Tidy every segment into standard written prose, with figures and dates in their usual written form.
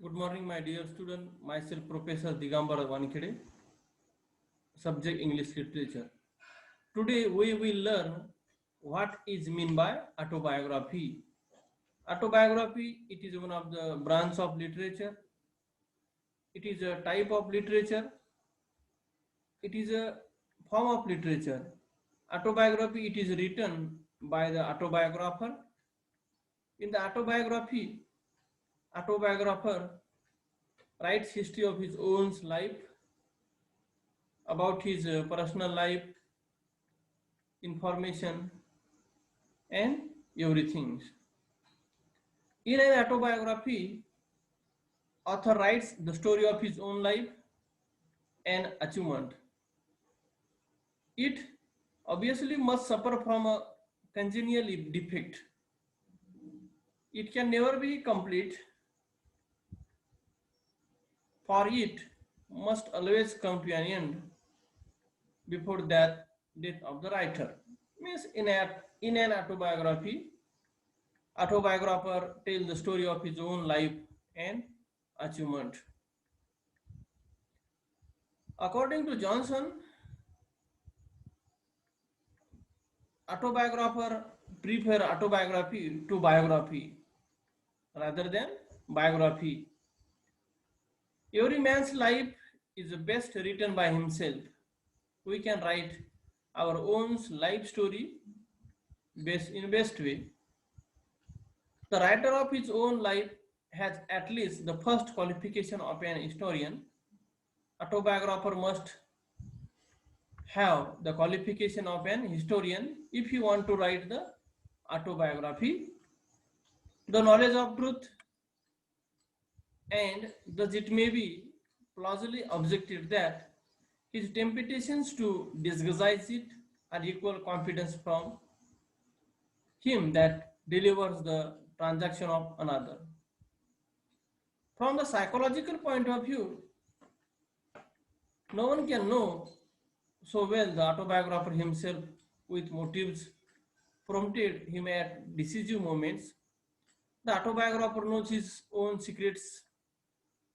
Good morning, my dear student. Myself, Professor Digambar Vanikede, subject English Literature. Today, we will learn what is meant by autobiography. Autobiography, it is one of the branch of literature. It is a type of literature. It is a form of literature. Autobiography, it is written by the autobiographer. In the autobiographer writes history of his own life, about his personal life, information, and everything. In an autobiography, author writes the story of his own life and achievement. It obviously must suffer from a congenial defect. It can never be complete, for it must always come to an end before that death of the writer. Means in an autobiographer tells the story of his own life and achievement. According to Johnson, autobiographer prefer autobiography to biography rather than biography. Every man's life is best written by himself. We can write our own life story in best way. The writer of his own life has at least the first qualification of an historian. Autobiographer must have the qualification of an historian if you want to write the autobiography. The knowledge of truth, and thus it may be plausibly objected that his temptations to disguise it are equal confidence from him that delivers the transaction of another. From the psychological point of view, no one can know so well the autobiographer himself with motives prompted him at decisive moments. The autobiographer knows his own secrets,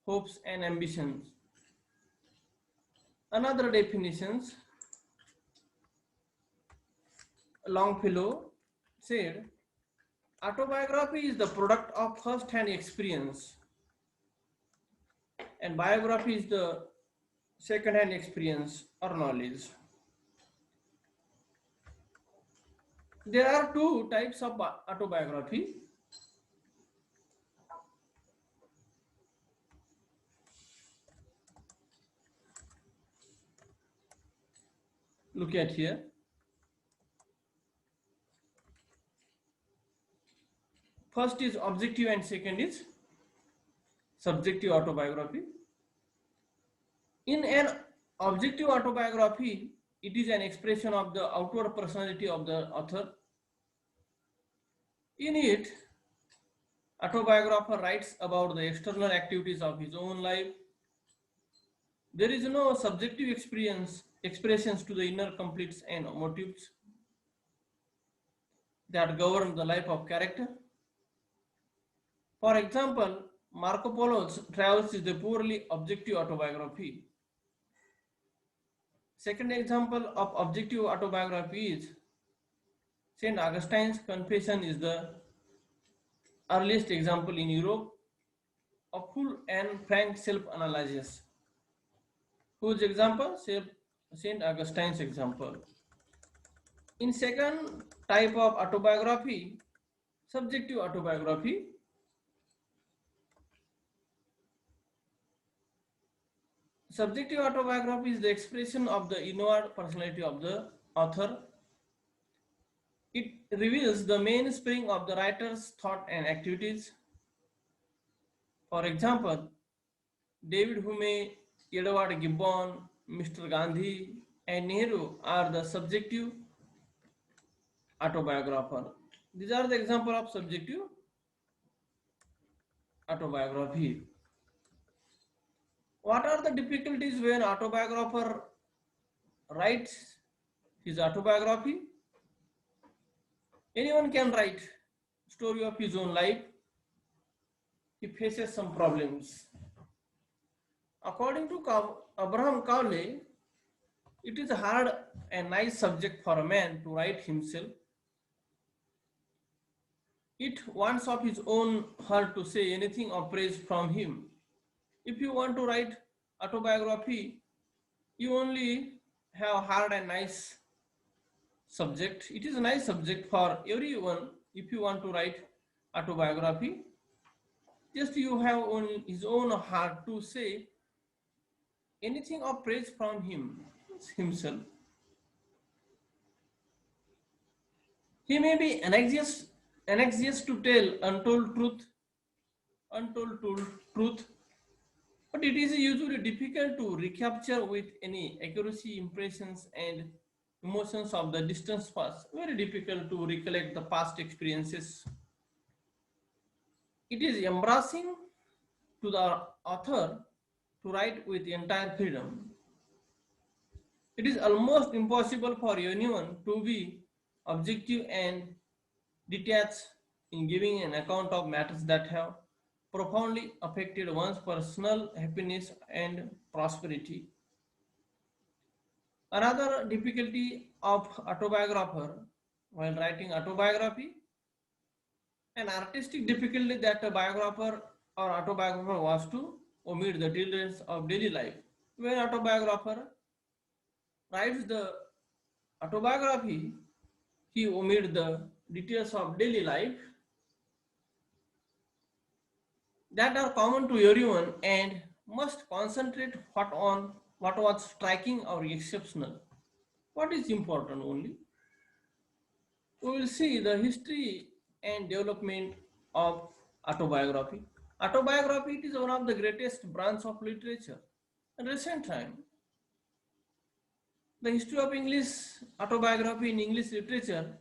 hopes, and ambitions. Another definitions, Longfellow said, autobiography is the product of first-hand experience, and biography is the second-hand experience or knowledge. There are two types of autobiography. Look at here. First is objective and second is subjective autobiography. In an objective autobiography, it is an expression of the outward personality of the author. In it, autobiographer writes about the external activities of his own life. There is no subjective expressions to the inner conflicts and motives that govern the life of character. For example, Marco Polo's Travels is the purely objective autobiography. Second example of objective autobiography is Saint Augustine's Confession is the earliest example in Europe of full and frank self-analysis. Whose example? Saint Augustine's example. In second type of autobiography, subjective autobiography, subjective autobiography is the expression of the inward personality of the author. It reveals the mainspring of the writer's thought and activities. For example, David Hume, Edward Gibbon, Mr. Gandhi, and Nehru are the subjective autobiographer. These are the example of subjective autobiography. What are the difficulties when autobiographer writes his autobiography? Anyone can write story of his own life. he faces some problems. According to Abraham Cowley, it is hard and nice subject for a man to write himself. It wants of his own heart to say anything of praise from him. If you want to write autobiography, you only have hard and nice subject. It is a nice subject for everyone. If you want to write autobiography, just you have on his own heart to say anything of praise from himself. He may be anxious to tell untold truth, but it is usually difficult to recapture with any accuracy impressions and emotions of the distance past. Very difficult to recollect the past experiences. It is embarrassing to the author to write with entire freedom. It is almost impossible for anyone to be objective and detached in giving an account of matters that have profoundly affected one's personal happiness and prosperity. Another difficulty of autobiographer while writing autobiography, an artistic difficulty that a biographer or autobiographer was to omit the details of daily life. When autobiographer writes the autobiography, he omits the details of daily life that are common to everyone and must concentrate what was striking or exceptional. What is important only? We will see the history and development of autobiography. Autobiography it is one of the greatest branch of literature. In recent time, the history of English autobiography in English literature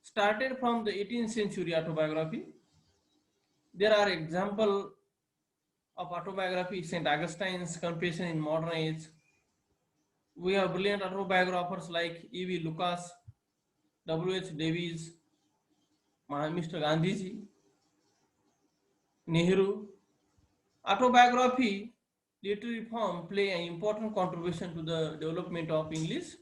started from the 18th century autobiography. There are examples of autobiography, St. Augustine's Confession in modern age. We have brilliant autobiographers like E.V. Lucas, W.H. Davies, Mr. Gandhiji, Nehru. Autobiography, literary form play an important contribution to the development of English